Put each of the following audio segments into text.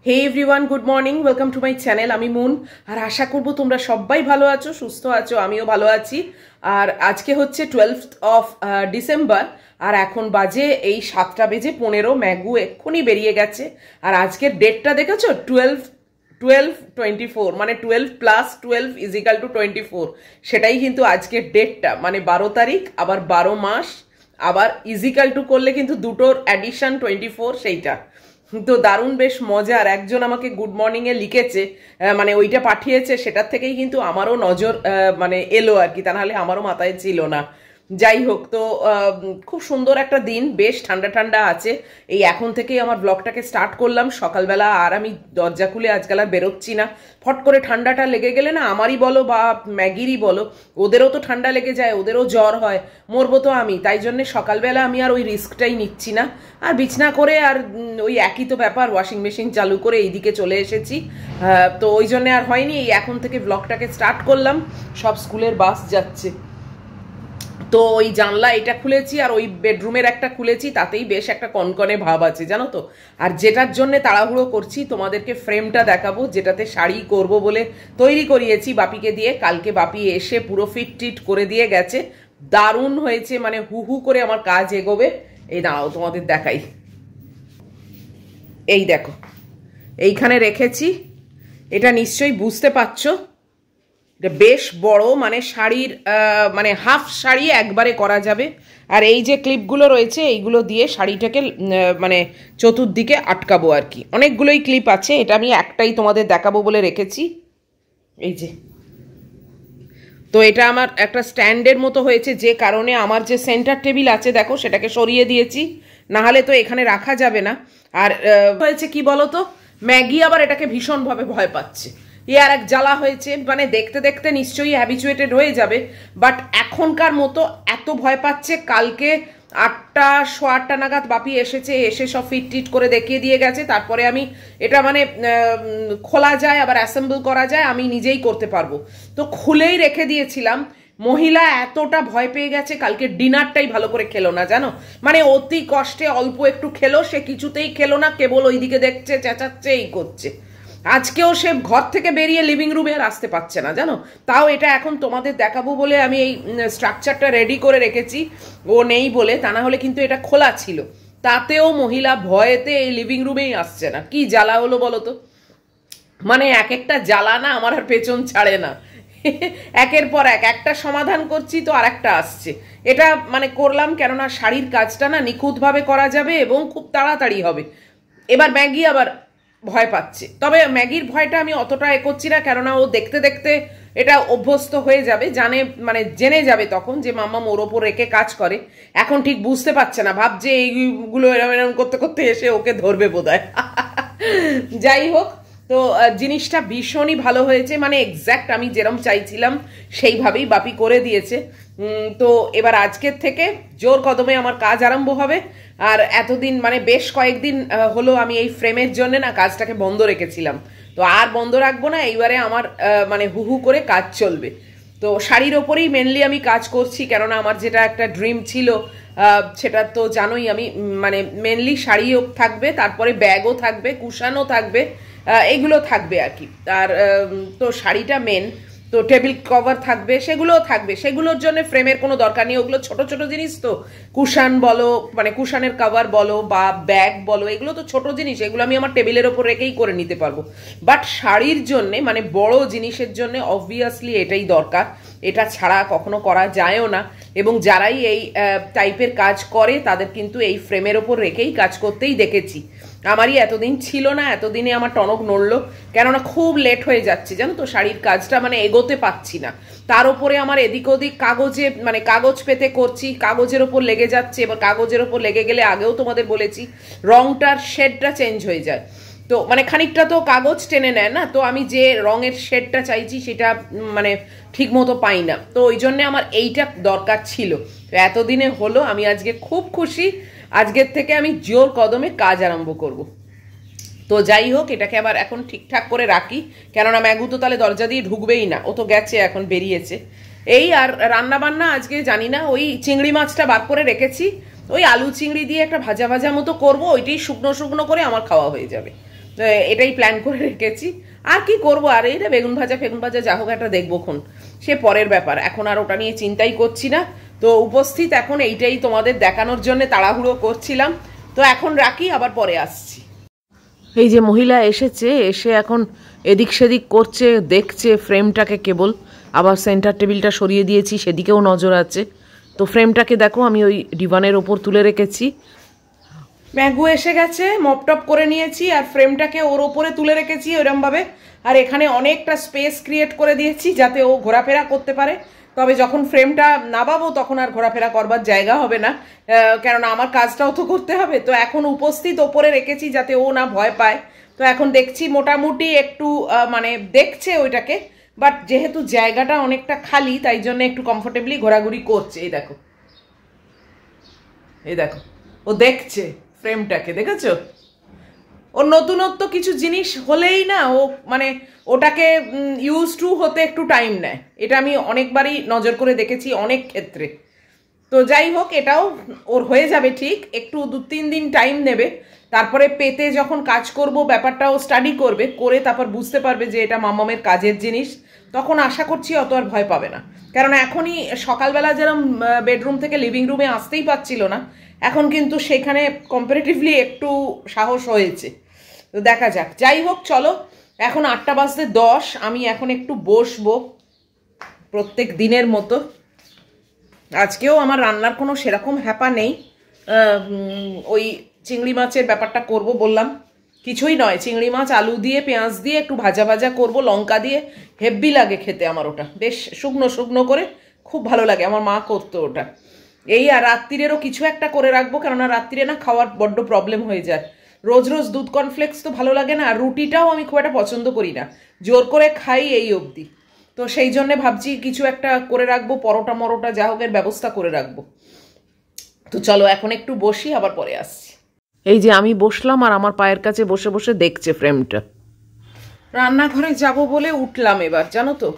Hey everyone, good morning, welcome to my channel. আমি মুন, আর আশা করবো তোমরা সবাই ভালো আছো, সুস্থ আছো, আমিও ভালো আছি। আর আজকে হচ্ছে 12th অফ ডিসেম্বর, আর এখন বাজে এই 7:15। ম্যাগু এক্ষুনি বেরিয়ে গেছে। আর আজকের ডেটটা দেখেছো, 12/24, মানে 12+12 = 24। সেটাই কিন্তু আজকের ডেটটা, মানে 12 তারিখ, আবার 12 মাস, আবার = করলে কিন্তু দুটোর অ্যাডিশন 24, সেইটা তো দারুণ, বেশ মজার। একজন আমাকে গুড মর্নিং এ লিখেছে, মানে ওইটা পাঠিয়েছে, সেটার থেকেই কিন্তু আমারও নজর মানে এলো আর কি, তা নাহলে আমারও মাথায় ছিল না। যাই হোক, তো খুব সুন্দর একটা দিন, বেশ ঠান্ডা ঠান্ডা আছে। এই এখন থেকেই আমার ব্লগটাকে স্টার্ট করলাম সকালবেলা, আর আমি দরজা খুলে আজকাল আর বেরোচ্ছি না। ফট করে ঠান্ডাটা লেগে গেলে না, আমারই বলো বা ম্যাগিরই বলো, ওদেরও তো ঠান্ডা লেগে যায়, ওদেরও জ্বর হয়, মরবো তো আমি। তাই জন্যে সকালবেলা আমি আর ওই রিস্কটাই নিচ্ছি না। আর বিছনা করে আর ওই একই তো ব্যাপার, ওয়াশিং মেশিন চালু করে এইদিকে চলে এসেছি। তো ওই জন্যে আর হয়নি, এই এখন থেকে ব্লগটাকে স্টার্ট করলাম। সব স্কুলের বাস যাচ্ছে, তো ওই জানলা এটা খুলেছি আর ওই বেডরুমের একটা খুলেছি, তাতেই বেশ একটা কনকনে ভাব আছে জানো তো। আর যেটার জন্য তাড়াহুড়ো করছি, তোমাদেরকে ফ্রেমটা দেখাবো, যেটাতে শাড়ি করব বলে তৈরি করিয়েছি বাপিকে দিয়ে। কালকে বাপি এসে পুরো ফিট টিট করে দিয়ে গেছে, দারুণ হয়েছে, মানে হু হু করে আমার কাজ এগোবে। এই দাঁড়াও তোমাদের দেখাই, এই দেখো এইখানে রেখেছি, এটা নিশ্চয়ই বুঝতে পারছো, এটা বেশ বড়, মানে শাড়ির মানে হাফ শাড়ি একবারে করা যাবে। আর এই যে ক্লিপগুলো রয়েছে, এইগুলো দিয়ে শাড়িটাকে মানে চতুর্দিকে আটকাবো আর কি। অনেকগুলোই ক্লিপ আছে, এটা আমি একটাই তোমাদের দেখাবো বলে রেখেছি। এই যে, তো এটা আমার একটা স্ট্যান্ডের মতো হয়েছে, যে কারণে আমার যে সেন্টার টেবিল আছে দেখো, সেটাকে সরিয়ে দিয়েছি, নাহলে তো এখানে রাখা যাবে না। আর হয়েছে কি বলতো, ম্যাগি আবার এটাকে ভীষণভাবে ভয় পাচ্ছে। আর এক জ্বালা হয়েছে, মানে দেখতে দেখতে নিশ্চয়ই হ্যাবিচুয়েটেড হয়ে যাবে, বাট এখনকার মতো এত ভয় পাচ্ছে। কালকে 8টা, 8:15 নাগাদ বাপি এসেছে, এসে সব ফিট টিট করে দেখিয়ে দিয়ে গেছে। তারপরে আমি এটা মানে খোলা যায়, আবার অ্যাসেম্বল করা যায়, আমি নিজেই করতে পারবো। তো খুলেই রেখে দিয়েছিলাম। মহিলা এতটা ভয় পেয়ে গেছে, কালকে ডিনারটাই ভালো করে খেলো না জানো, মানে অতি কষ্টে অল্প একটু খেলো, সে কিছুতেই খেলো না, কেবল ওইদিকে দেখছে, চেঁচাচ্ছে, এই করছে। আজকেও সে ঘর থেকে বেরিয়ে লিভিং রুমে আর আসতে পারছে না জানো। তাও এটা এখন তোমাদের দেখাবো বলে আমি এই স্ট্রাকচারটা রেডি করে রেখেছি, ও নেই বলে, তা না হলে কিন্তু এটা খোলা ছিল। তাতেও মহিলা ভয়েতে এই লিভিং রুমেই আসছে না। কি জ্বালা হলো বলো তো, মানে এক একটা জ্বালা না আমার আর পেছন ছাড়ে না। একের পর এক একটা সমাধান করছি, তো আর একটা আসছে। এটা মানে করলাম কেননা শাড়ির কাজটা না নিখুঁতভাবে করা যাবে এবং খুব তাড়াতাড়ি হবে। এবার ম্যাগি আবার ভয় পাচ্ছে, তবে ম্যাগির ভয়টা আমি অতটা করছি না, কেননা ও দেখতে দেখতে এটা অভ্যস্ত হয়ে যাবে, জানে মানে জেনে যাবে তখন যে মাম্মা ওর ওপর রেখে কাজ করে। এখন ঠিক বুঝতে পারছে না, ভাবছে এইগুলো এরম এরম করতে করতে এসে ওকে ধরবে বোধহয়। যাই হোক, তো জিনিসটা ভীষণই ভালো হয়েছে, মানে এক্স্যাক্ট আমি যেরকম চাইছিলাম সেইভাবেই বাপি করে দিয়েছে। তো এবার আজকের থেকে জোর কদমে আমার কাজ আরম্ভ হবে। আর এতদিন মানে বেশ কয়েকদিন হলো আমি এই ফ্রেমের জন্য না কাজটাকে বন্ধ রেখেছিলাম, তো আর বন্ধ রাখবো না। এইবারে আমার মানে হু হু করে কাজ চলবে। তো শাড়ির ওপরেই মেনলি আমি কাজ করছি, কেননা আমার যেটা একটা ড্রিম ছিল, সেটা তো জানোই, আমি মানে মেনলি শাড়িও থাকবে, তারপরে ব্যাগও থাকবে, কুশানও থাকবে, এগুলো থাকবে আর কি। আর তো শাড়িটা মেন, তো টেবিল কভার থাকবে, সেগুলোও থাকবে। সেগুলোর জন্য ফ্রেমের কোনো দরকার নেই, ওগুলো ছোট ছোট জিনিস, তো কুশান বলো, মানে কুশানের কভার বলো বা ব্যাগ বলো, এগুলো তো ছোট জিনিস, এগুলো আমি আমার টেবিলের ওপর রেখেই করে নিতে পারবো। বাট শাড়ির জন্যে, মানে বড় জিনিসের জন্য অবভিয়াসলি এটাই দরকার, এটা ছাড়া কখনো করা যায়ও না। এবং যারাই এই টাইপের কাজ করে তাদের কিন্তু এই ফ্রেমের ওপর রেখেই কাজ করতেই দেখেছি। আমারই এতদিন ছিল না, এতদিনে আমার টনক নড়লো, কেননা খুব লেট হয়ে যাচ্ছে জানো তো, শাড়ির কাজটা মানে এগোতে পাচ্ছি না। তার উপরে আমার এদিক ওদিক কাগজে, মানে কাগজ পেতে করছি, কাগজের ওপর লেগে যাচ্ছে। এবার কাগজের ওপর লেগে গেলে, আগেও তোমাদের বলেছি, রংটার শেডটা চেঞ্জ হয়ে যায়। তো মানে খানিকটা তো কাগজ টেনে নেয় না, তো আমি যে রঙের শেডটা চাইছি সেটা মানে ঠিক মতো পাই না। তো ওই জন্যে আমার এইটা দরকার ছিল। তো এতদিনে হলো, আমি আজকে খুব খুশি। আজকের থেকে আমি জোর কদমে কাজ আরম্ভ করব। তো যাই হোক, এটাকে আবার এখন ঠিকঠাক করে রাখি, কেননা ম্যাগু তো তাহলে দরজা দিয়ে ঢুকবেই না, ও তো গেছে, এখন বেরিয়েছে। এই আর রান্না বান্না আজকে জানি না, ওই চিংড়ি মাছটা বার করে রেখেছি, ওই আলু চিংড়ি দিয়ে একটা ভাজা ভাজা মতো করবো, ওইটাই শুকনো শুকনো করে আমার খাওয়া হয়ে যাবে। এটাই প্ল্যান করে রেখেছি। আর কি করব, আর এইটা বেগুন ভাজা যা হোক একটা দেখবো খন, সে পরের ব্যাপার, এখন আর ওটা নিয়ে চিন্তাই করছি না। তো উপস্থিত এখন এইটাই তোমাদের দেখানোর জন্য তাড়াহুড়ো করছিলাম। তো এখন রাখি, আবার পরে আসছি। এই যে মহিলা এসেছে, এসে এখন এদিক সেদিক করছে, দেখছে ফ্রেমটাকে কেবল, আবার সেন্টার টেবিলটা সরিয়ে দিয়েছি, সেদিকেও নজর আছে। তো ফ্রেমটাকে দেখো আমি ওই ডিভানের ওপর তুলে রেখেছি। ম্যাগু এসে গেছে, মপটপ করে নিয়েছি, আর ফ্রেমটাকে ওর ওপরে তুলে রেখেছি ওইরমভাবে। আর এখানে অনেকটা স্পেস ক্রিয়েট করে দিয়েছি যাতে ও ঘোরাফেরা করতে পারে। তবে যখন ফ্রেমটা নামাবো তখন আর ঘোরাফেরা করবার জায়গা হবে না, কেননা আমার কাজটাও তো করতে হবে। তো এখন উপস্থিত ওপরে রেখেছি যাতে ও না ভয় পায়। তো এখন দেখছি মোটামুটি একটু মানে দেখছে ওইটাকে, বাট যেহেতু জায়গাটা অনেকটা খালি তাই জন্য একটু কমফোর্টেবলি ঘোরাঘুরি করছে। এই দেখো ও দেখছে ফ্রেমটাকে, দেখেছো? ওর নতুনত্ব কিছু জিনিস হলেই না ও মানে ওটাকে ইউজ টু হতে একটু টাইম নেয়, এটা আমি অনেকবারই নজর করে দেখেছি অনেক ক্ষেত্রে। তো যাই হোক, এটাও ওর হয়ে যাবে ঠিক, একটু 2-3 দিন টাইম নেবে। তারপরে পেতে যখন কাজ করব ব্যাপারটা ও স্টাডি করবে, করে তারপর বুঝতে পারবে যে এটা মামামের কাজের জিনিস, তখন আশা করছি অত আর ভয় পাবে না। কারণ এখনই সকালবেলা যেরকম বেডরুম থেকে লিভিং রুমে আসতেই পারছিল না, এখন কিন্তু সেখানে কম্পারেটিভলি একটু সাহস হয়েছে। তো দেখা যাক, যাই হোক চলো, এখন 8:10 আমি এখন একটু বসবো প্রত্যেক দিনের মতো। আজকেও আমার রান্নার কোনো সেরকম হ্যাপা নেই, ওই চিংড়ি মাছের ব্যাপারটা করব বললাম, কিছুই নয়, চিংড়ি মাছ আলু দিয়ে পেঁয়াজ দিয়ে একটু ভাজা ভাজা করব লঙ্কা দিয়ে, হেব্বি লাগে খেতে আমার ওটা, বেশ শুকনো শুকনো করে, খুব ভালো লাগে, আমার মা করতো ওটা। এই আর রাত্রিরেরও কিছু একটা করে রাখবো, কেননা রাত্রিরে না খাওয়ার বড্ড প্রবলেম হয়ে যায়, রোজ রোজ দুধ কর্নফ্লেক্স তো ভালো লাগে না, আর রুটিটাও আমি খুব একটা পছন্দ করি না, জোর করে খাই এই অবধি। তো সেই জন্যে ভাবছি কিছু একটা করে রাখবো, পরোটা মরোটা যা হোক এর ব্যবস্থা করে রাখবো। তো চলো এখন একটু বসি, আবার পরে আসছি। এই যে আমি বসলাম আর আমার পায়ের কাছে বসে বসে দেখছে ফ্রেমটা। রান্নাঘরে যাব বলে উঠলাম এবার, জানো তো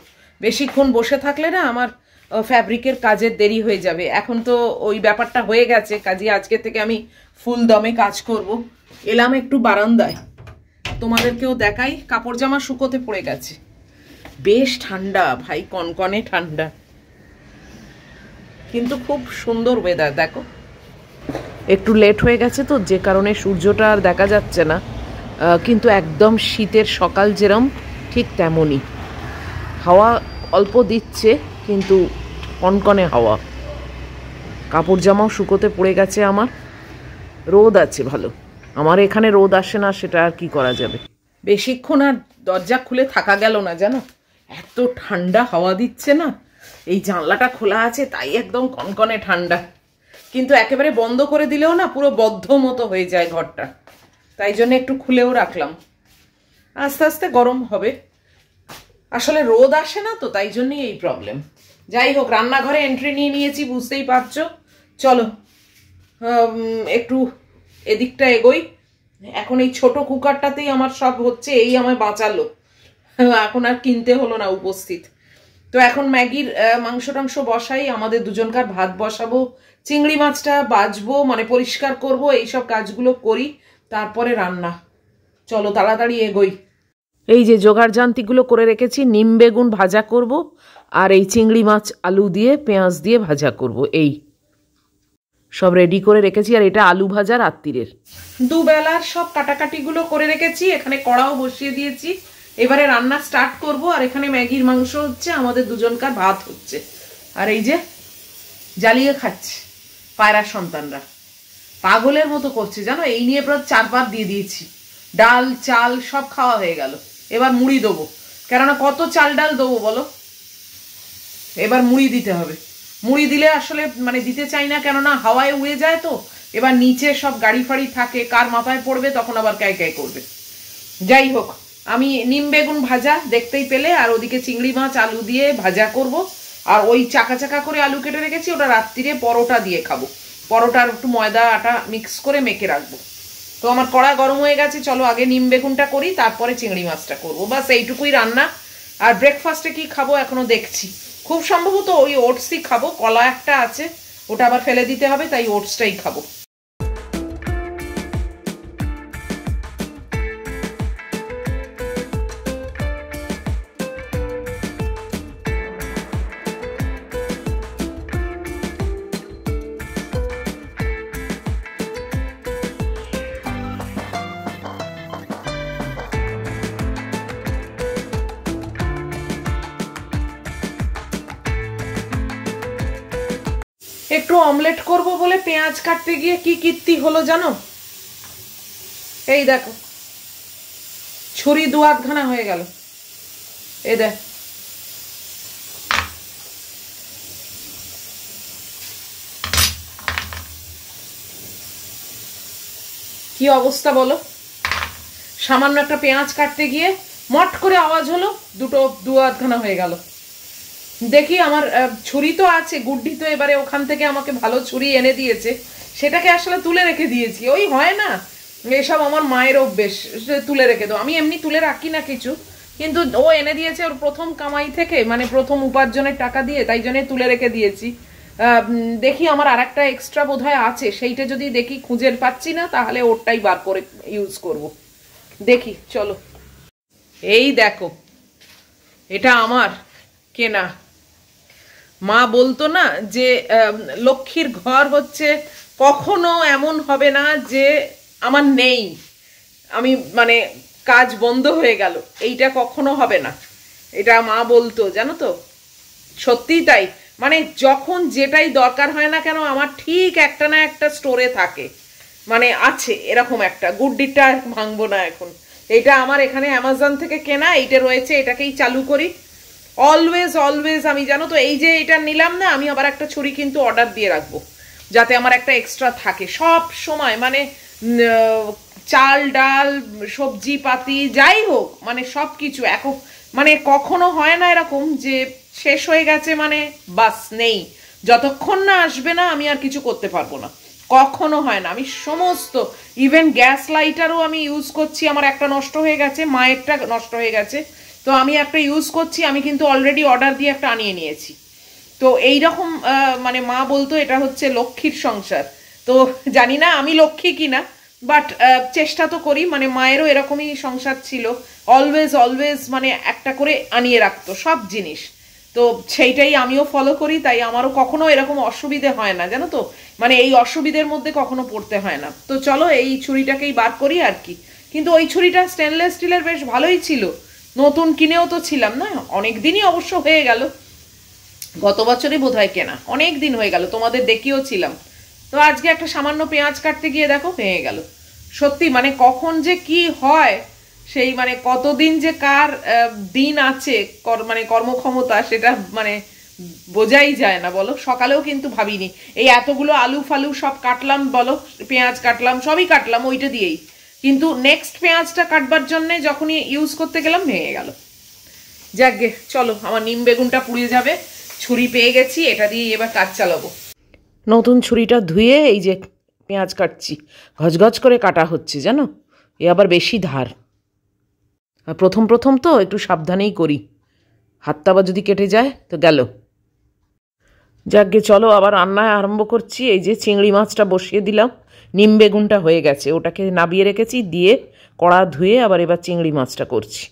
বেশিক্ষণ বসে থাকলে না আমার ফ্যাব্রিকের কাজের দেরি হয়ে যাবে। এখন তো ওই ব্যাপারটা হয়ে গেছে, কাজে আজকে থেকে আমি ফুল দমে কাজ করব। এলাম একটু বারান্দায়, তোমাদেরকেও দেখাই, কাপড় জামা শুকোতে পড়ে গেছে, বেশ ঠান্ডা ভাই, কনকনে ঠান্ডা, কিন্তু খুব সুন্দর ওয়েদার। দেখো একটু লেট হয়ে গেছে তো, যে কারণে সূর্যটা আর দেখা যাচ্ছে না, কিন্তু একদম শীতের সকাল যেরম ঠিক তেমনই, হাওয়া অল্প দিচ্ছে কিন্তু কনকনে হাওয়া। কাপড় জামাও শুকোতে পড়ে গেছে আমার, রোদ আছে ভালো, আমার এখানে রোদ আসে না, সেটা আর কি করা যাবে। বেশিক্ষণ আর দরজা খুলে থাকা গেল না, জানো এত ঠান্ডা হাওয়া দিচ্ছে না, এই জানলাটা খোলা আছে তাই একদম কনকনে ঠান্ডা, কিন্তু একেবারে বন্ধ করে দিলেও না পুরো বদ্ধ মতো হয়ে যায় ঘরটা, তাই জন্য একটু খুলেও রাখলাম, আস্তে আস্তে গরম হবে। আসলে রোদ আসে না তো, তাই জন্যই এই প্রবলেম। যাই হোক, রান্নাঘরে এন্ট্রি নিয়ে নিয়েছি, বুঝতেই পারছো। চলো একটু এদিকটা এগোই। এখন এই ছোট কুকারটাতেই আমার সব হচ্ছে, এই আমায় বাঁচালো, এখন আর কিনতে হলো না উপস্থিত। তো এখন ম্যাগির মাংস টাংস বসাই, আমাদের দুজনকার ভাত বসাবো, চিংড়ি মাছটা বাজবো মানে পরিষ্কার করব, এইসব কাজগুলো করি, তারপরে রান্না। চলো তাড়াতাড়ি এগোই। এই যে জোগাড় যান্ত্রিকগুলো করে রেখেছি, নিম বেগুন ভাজা করব, আর এই চিংড়ি মাছ আলু দিয়ে পেঁয়াজ দিয়ে ভাজা করব, এই সব রেডি করে রেখেছি। আর এটা আলু ভাজা রাত্রিরের, দুবেলার সব কাটাকাটিগুলো করে রেখেছি, এখানে কড়াও বসিয়ে দিয়েছি, এবারে রান্না স্টার্ট করব। আর এখানে ম্যাগির মাংস হচ্ছে, আমাদের দুজনকার ভাত হচ্ছে, আর এই যে জ্বালিয়ে খাচ্ছে পায়রা সন্তানরা, পাগলের মতো করছে জানো, এই নিয়ে প্রায় 4 বার দিয়ে দিয়েছি, ডাল চাল সব খাওয়া হয়ে গেল, এবার মুড়ি দেবো, কেননা কত চাল ডাল দেবো বলো, এবার মুড়ি দিতে হবে। মুড়ি দিলে আসলে মানে দিতে চাই না, কেননা হাওয়ায় উড়ে যায় তো, এবার নিচে সব গাড়ি ফাড়ি থাকে, কার মাথায় পড়বে তখন আবার ক্যাই ক্যাই করবে। যাই হোক, আমি নিম বেগুন ভাজা দেখতেই পেলে, আর ওদিকে চিংড়ি মাছ আলু দিয়ে ভাজা করব, আর ওই চাকা চাকা করে আলু কেটে রেখেছি, ওটা রাত্রিরে পরোটা দিয়ে খাবো, পরোটার একটু ময়দা আটা মিক্স করে মেখে রাখবো। তো আমার কড়া গরম হয়ে গেছে, চলো আগে নিম বেগুনটা করি, তারপরে চিংড়ি মাছটা করবো, বাস এইটুকুই রান্না। আর ব্রেকফাস্টে কি খাবো এখনো দেখছি, খুব সম্ভবত ওই ওটসই খাবো, কলা একটা আছে ওটা আবার ফেলে দিতে হবে, তাই ওটসটাই খাবো। একটু অমলেট করব বলে পেঁয়াজ কাটতে গিয়ে কি কীর্তি হলো জানো? এই দেখো, ছুরি 2-8খানা হয়ে গেল। এই দেখ, কি অবস্থা বলো? সামান্য একটা পেঁয়াজ কাটতে গিয়ে মট করে আওয়াজ হলো, 2-8খানা হয়ে গেল। দেখি আমার ছুরি তো আছে, গুড্ডি তো এবারে ওখান থেকে আমাকে ভালো ছুরি এনে দিয়েছে, সেটাকে আসলে তুলে রেখে দিয়েছি। ওই হয় না এসব, আমার মায়ের অভ্যেস, তুলে রেখে দাও। আমি এমনি তুলে রাখি না কিছু, কিন্তু ও এনে দিয়েছে ওর প্রথম কামাই থেকে, মানে প্রথম উপার্জনের টাকা দিয়ে, তাই জন্য তুলে রেখে দিয়েছি। দেখি আমার আর একটা এক্সট্রা বোধহয় আছে, সেইটা যদি দেখি খুঁজে পাচ্ছি না, তাহলে ওরটাই বার করে ইউজ করব। দেখি, চলো। এই দেখো, এটা আমার কেনা। মা বলতো না যে লক্ষ্মীর ঘর হচ্ছে কখনো এমন হবে না যে আমার নেই, আমি মানে কাজ বন্ধ হয়ে গেল, এইটা কখনো হবে না। এটা মা বলতো, জানো তো, সত্যিই তাই। মানে যখন যেটাই দরকার হয় না কেন, আমার ঠিক একটা না একটা স্টোরে থাকে, মানে আছে এরকম একটা। গুড্ডিটা ভাঙবো না এখন, এটা আমার এখানে অ্যামাজন থেকে কেনা, এইটা রয়েছে, এটাকেই চালু করি অলওয়েজ অলওয়েজ। আমি জানো তো, এই যে এটা নিলাম না, আমি আবার একটা ছুরি কিন্তু অর্ডার দিয়ে রাখবো, যাতে আমার একটা এক্সট্রা থাকে সব সময়। মানে চাল ডাল সবজি পাতি যাই হোক, মানে সব কিছু এখন, মানে কখনো হয় না এরকম যে শেষ হয়ে গেছে মানে বাস নেই, যতক্ষণ না আসবে না আমি আর কিছু করতে পারবো না, কখনো হয় না। আমি সমস্ত, ইভেন গ্যাস লাইটারও আমি ইউজ করছি, আমার একটা নষ্ট হয়ে গেছে, মায়েরটা নষ্ট হয়ে গেছে, তো আমি একটা ইউজ করছি, আমি কিন্তু অলরেডি অর্ডার দিয়ে একটা আনিয়ে নিয়েছি। তো এইরকম মানে মা বলতো এটা হচ্ছে লক্ষ্মীর সংসার। তো জানি না আমি লক্ষ্মী কিনা, বাট চেষ্টা তো করি। মানে মায়েরও এরকমই সংসার ছিল, অলওয়েজ অলওয়েজ মানে একটা করে আনিয়ে রাখতো সব জিনিস। তো সেইটাই আমিও ফলো করি, তাই আমারও কখনো এরকম অসুবিধে হয় না, জানো তো, মানে এই অসুবিধের মধ্যে কখনো পড়তে হয় না। তো চলো এই ছুরিটাকেই বার করি আর কি। কিন্তু ওই ছুরিটা স্টেনলেস স্টিলের, বেশ ভালোই ছিল, নতুন কিনেও তো ছিলাম না, অনেক দিনই অবশ্য হয়ে গেল, গত বছরই বোধহয় কেনা, অনেক দিন হয়ে গেল, তোমাদের দেখিও ছিলাম। তো আজকে একটা সামান্য পেঁয়াজ কাটতে গিয়ে দেখো ভেঙে গেল। সত্যি মানে কখন যে কি হয়, সেই মানে কতদিন যে কার দিন আছে, মানে কর্মক্ষমতা, সেটা মানে বোঝাই যায় না বলো। সকালেও কিন্তু ভাবিনি এই এতগুলো আলু ফালু সব কাটলাম, বলো পেঁয়াজ কাটলাম, সবই কাটলাম ওইটা দিয়েই, কিন্তু নেক্সট পেঁয়াজটা কাটবার জন্য যখনই ইউজ করতে গেলাম ভেঙে গেল। যাকগে, চলো, আমার নিম বেগুনটা পুড়িয়ে যাবে, ছুরি পেয়ে গেছি, এটা দিয়ে এবার কাজ চালাবো। নতুন ছুরিটা ধুয়ে এই যে পেঁয়াজ কাটছি, গজগজ করে কাটা হচ্ছে জানো, এ আবার বেশি ধার। আর প্রথম প্রথম তো একটু সাবধানেই করি, হাতটা আবার যদি কেটে যায় তো গেল। যাকগে, চলো আবার রান্নায় আরম্ভ করছি। এই যে চিংড়ি মাছটা বসিয়ে দিলাম, নিম বেগুনটা হয়ে গেছে, ওটাকে নাবিয়ে রেখেছি, দিয়ে কড়া ধুয়ে আবার এবার চিংড়ি মাছটা করছি।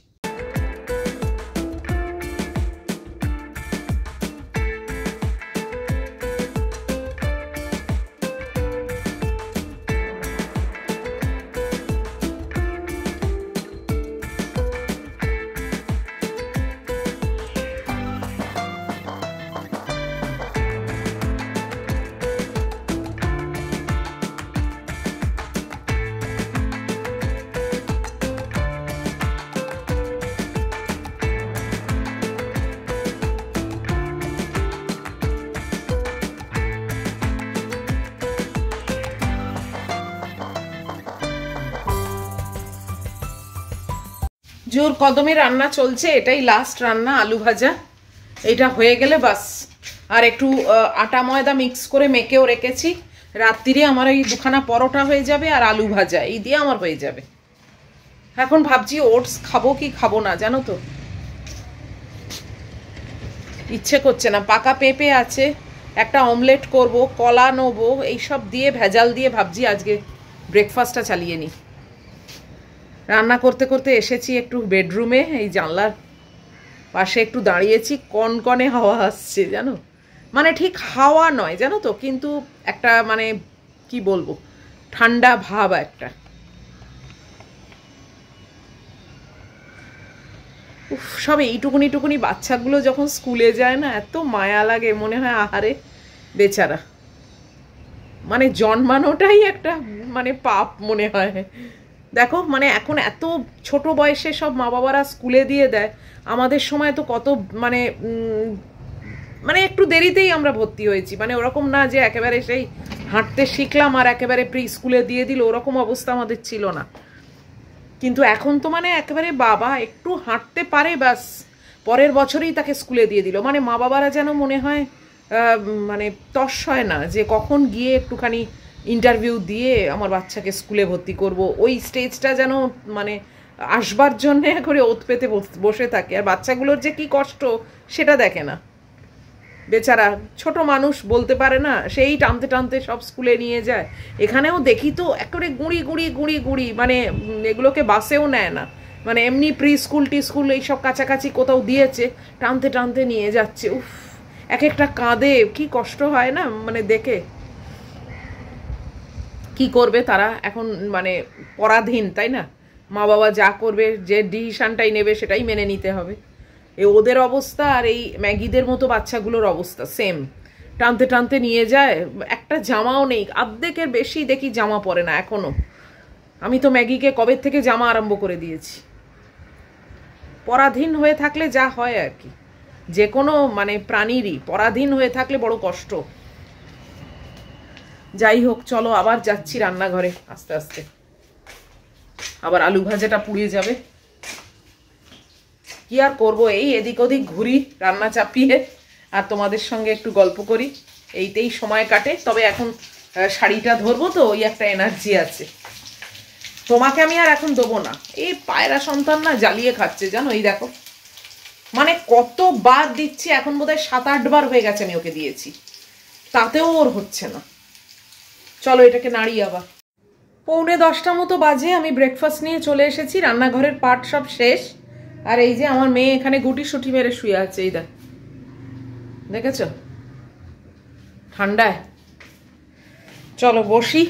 জোর কদমে রান্না চলছে, এটাই লাস্ট রান্না, আলু ভাজা। এটা হয়ে গেলে বাস, আর একটু আটা ময়দা মিক্স করে মেখেও রেখেছি, রাত্রিরে আমার এই দুখানা পরোটা হয়ে যাবে আর আলু ভাজা, এই দিয়ে আমার হয়ে যাবে। এখন ভাবছি ওটস খাবো কি খাবো না, জানো তো, ইচ্ছে করছে না। পাকা পেঁপে আছে, একটা অমলেট করব, কলা নেবো, এইসব দিয়ে ভেজাল দিয়ে ভাবছি আজকে ব্রেকফাস্টটা চালিয়ে নিই। রান্না করতে করতে এসেছি একটু বেডরুমে, এই জানলার পাশে একটু দাঁড়িয়েছি, কনকনে হাওয়া আসছে জানো, মানে ঠিক হাওয়া নয় জানো তো, কিন্তু একটা মানে কি বলবো, ঠান্ডা ভাব একটা। উফ, সব এইটুকুনি বাচ্চাগুলো যখন স্কুলে যায় না, এত মায়া লাগে, মনে হয় আহারে বেচারা, মানে জন্মানোটাই একটা মানে পাপ মনে হয়। দেখো মানে এখন এত ছোট বয়সে সব মা বাবারা স্কুলে দিয়ে দেয়। আমাদের সময় তো কত মানে মানে একটু দেরিতেই আমরা ভর্তি হয়েছি, মানে ওরকম না যে একেবারে সেই হাঁটতে শিখলাম আর একেবারে প্রি স্কুলে দিয়ে দিল, ওরকম অবস্থা আমাদের ছিল না। কিন্তু এখন তো মানে একেবারে বাবা একটু হাঁটতে পারে ব্যাস পরের বছরেই তাকে স্কুলে দিয়ে দিল। মানে মা বাবারা যেন মনে হয় মানে তস হয় না যে কখন গিয়ে একটুখানি ইন্টারভিউ দিয়ে আমার বাচ্চাকে স্কুলে ভর্তি করব, ওই স্টেজটা যেন মানে আসবার জন্যে করে ওত পেতে বসে থাকে। আর বাচ্চাগুলোর যে কি কষ্ট সেটা দেখে না বেচারা, ছোট মানুষ বলতে পারে না, সেই টানতে টানতে সব স্কুলে নিয়ে যায়। এখানেও দেখি তো একেবারে গুঁড়ি গুঁড়ি গুঁড়ি গুঁড়ি, মানে এগুলোকে বাসেও নেয় না, মানে এমনি প্রি স্কুল টি স্কুল এইসব কাছাকাছি কোথাও দিয়েছে, টানতে টানতে নিয়ে যাচ্ছে। উফ, এক একটা কাঁদে, কি কষ্ট হয় না মানে দেখে। কি করবে তারা এখন, মানে পরাধীন, তাই না? মা বাবা যা করবে, যে ডিসিশনটাই নেবে সেটাই মেনে নিতে হবে। ওদের অবস্থা আর এই ম্যাগিদের মতো বাচ্চাগুলোর অবস্থা সেম, টানতে টানতে নিয়ে যায়। একটা জামাও নেই, অর্ধেকের বেশি দেখি জামা পরে না এখনো। আমি তো ম্যাগিকে কবে থেকে জামা আরম্ভ করে দিয়েছি। পরাধীন হয়ে থাকলে যা হয় আর কি, যে কোনো মানে প্রাণীরই পরাধীন হয়ে থাকলে বড় কষ্ট। যাই হোক, চলো আবার যাচ্ছি রান্নাঘরে আস্তে আস্তে, আবার আলু ভাজাটা পুড়িয়ে যাবে। কি আর করবো, এই এদিক ওদিক ঘুরি রান্না চাপিয়ে, আর তোমাদের সঙ্গে একটু গল্প করি, এইতেই সময় কাটে। তবে এখন শাড়িটা ধরবো তো ওই একটা এনার্জি আছে। তোমাকে আমি আর এখন দেবো না, এই পায়রা সন্তান না জ্বালিয়ে খাচ্ছে জানো, এই দেখো মানে কতবার দিচ্ছি, এখন বোধহয় 7-8 বার হয়ে গেছে আমি ওকে দিয়েছি, তাতেও ওর হচ্ছে না। চলো এটাকে নাড়ি আবার। 9:45 মতো বাজে, আমি ব্রেকফাস্ট নিয়ে চলে এসেছি, রান্নাঘরের পাট সব শেষ। আর এই যে আমার মেয়ে এখানে গুটি সুটি মেরে শুয়ে আছে, এই দেখ, দেখেছ ঠান্ডায়। চলো বসি,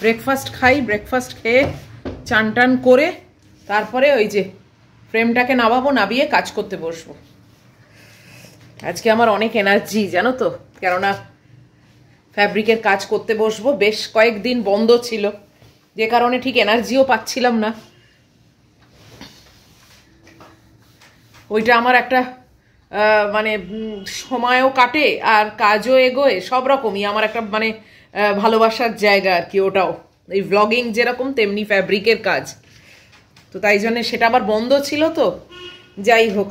ব্রেকফাস্ট খাই, ব্রেকফাস্ট খেয়ে চান টান করে তারপরে ওই যে ফ্রেমটাকে নামাবো, নামিয়ে কাজ করতে বসবো। আজকে আমার অনেক এনার্জি জানো তো, কেননা ফ্যাব্রিকের কাজ করতে বসবো। বেশ কয়েকদিন বন্ধ ছিল, যে কারণে ঠিক এনার্জিও পাচ্ছিলাম না। ওইটা আমার একটা মানে সময়ও কাটে আর কাজও এগোয়, সব রকমই আমার একটা মানে ভালোবাসার জায়গা আর কি ওটাও। এই ভ্লগিং যেরকম তেমনি ফ্যাব্রিকের কাজ, তো তাই জন্য সেটা আবার বন্ধ ছিল। তো যাই হোক,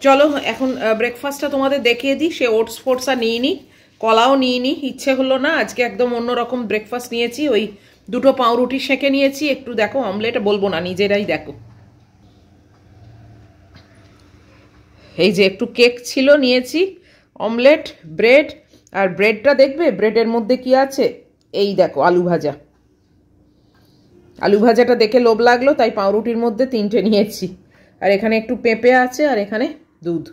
চলো এখন ব্রেকফাস্টটা তোমাদের দেখিয়ে দিই। সে ওটস ফোটস আর নিইনি, কলাও নিইনি, ইচ্ছে হলো না আজকে, একদম অন্যরকম ব্রেকফাস্ট নিয়েছি। ওই 2টো পাউরুটি সেঁকে নিয়েছি, একটু দেখো অমলেট, বলবো না নিজেরাই দেখো। এই যে একটু কেক ছিল নিয়েছি, অমলেট, ব্রেড, আর ব্রেডটা দেখবে ব্রেডের মধ্যে কি আছে, এই দেখো আলু ভাজা। আলু ভাজাটা দেখে লোভ লাগলো তাই পাউরুটির মধ্যে 3টে নিয়েছি। আর এখানে একটু পেঁপে আছে, আর এখানে দুধ।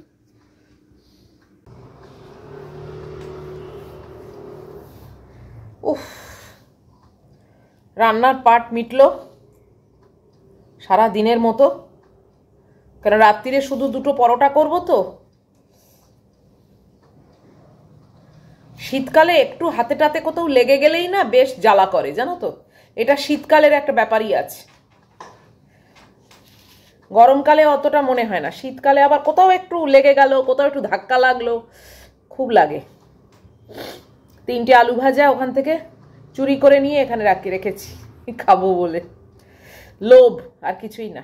উফ, রান্নার পাট মিটলো সারা দিনের মতো, কারণ রাত্রিরে শুধু 2টো পরোটা করব তো। শীতকালে একটু হাতে টাতে কোথাও লেগে গেলেই না বেশ জ্বালা করে জানো তো, এটা শীতকালের একটা ব্যাপারই আছে। গরমকালে অতটা মনে হয় না, শীতকালে আবার কোথাও একটু লেগে গেল, কোথাও একটু ধাক্কা লাগলো, খুব লাগে। 3টে আলু ভাজা ওখান থেকে চুরি করে নিয়ে এখানে রেখেছি খাবো বলে, লোভ আর কিছুই না।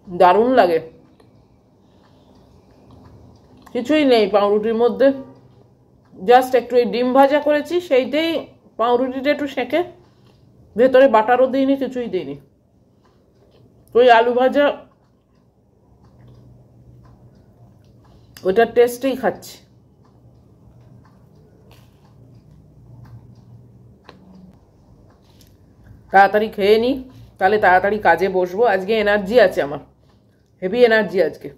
দারুণ লাগে, কিছুই নেই পাউরুটির মধ্যে, জাস্ট একটু এই ডিম ভাজা করেছি, সেইটাই পাউরুটিটা একটু সেঁকে, ভেতরে বাটারও দিইনি, কিছুই দিইনি, ওই আলু ভাজা ওইটার টেস্টেই খাচ্ছি। তাড়াতাড়ি খেয়ে নিই, তাহলে তাড়াতাড়ি কাজে বসবো। আজকে এনার্জি আছে আমার, হেভি এনার্জি আজকে।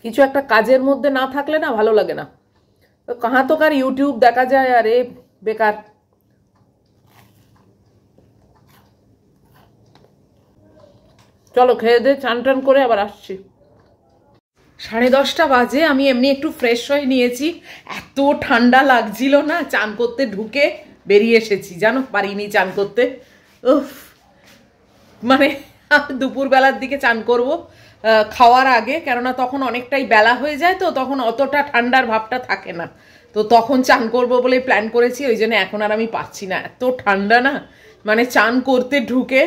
কিছু একটা কাজের মধ্যে না থাকলে না ভালো লাগে না। কাহা তো কার ইউটিউব দেখা যায়, আরে বেকার। চলো খেয়ে দে, চান টান করে আবার আসছি। 10:30 বাজে, আমি এমনি একটু ফ্রেশ হয়ে নিয়েছি। এত ঠান্ডা লাগছিল না, চান করতে ঢুকে বেরিয়ে এসেছি, জানো, পারিনি চান করতে। উফ, মানে দুপুরবেলার দিকে চান করব খাওয়ার আগে, কেননা তখন অনেকটাই বেলা হয়ে যায়, তো তখন অতটা ঠান্ডার ভাবটা থাকে না। তো তখন চান করব বলে প্ল্যান করেছি, ওই জন্য এখন আর আমি পাচ্ছি না, এত ঠান্ডা না, মানে চান করতে ঢুকে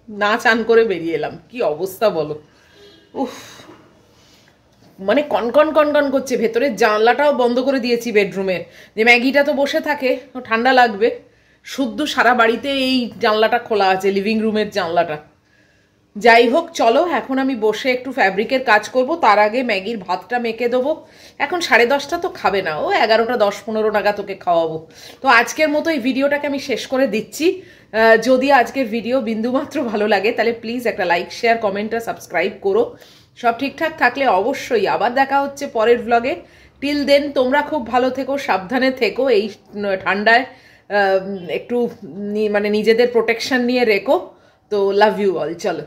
না চান করে বেরিয়ে এলাম। কি অবস্থা বলো। উফ, মানে কনকন কনকন করছে, ভেতরের জানলাটাও বন্ধ করে দিয়েছি বেডরুমের, যে ম্যাগিটা তো বসে থাকে, ঠান্ডা লাগবে। শুদ্ধ সারা বাড়িতে এই জানলাটা খোলা আছে, লিভিং রুমের জানলাটা। যাই হোক, চলো এখন আমি বসে একটু ফ্যাব্রিকের কাজ করব, তার আগে ম্যাগির ভাতটা মেখে দেবো। এখন 10:30 তো খাবে না, ও 11টা 10-15 নাগাদ তোকে খাওয়াবো। তো আজকের মতো এই ভিডিওটাকে আমি শেষ করে দিচ্ছি। যদি আজকের ভিডিও বিন্দুমাত্র ভালো লাগে তাহলে প্লিজ একটা লাইক, শেয়ার, কমেন্ট আর সাবস্ক্রাইব করো। সব ঠিকঠাক থাকলে অবশ্যই আবার দেখা হচ্ছে পরের ব্লগে। টিল দেন তোমরা খুব ভালো থেকো, সাবধানে থেকো, এই ঠান্ডায় একটু মানে নিজেদের প্রোটেকশন নিয়ে রেখো। তো লাভ ইউ অল, চলো।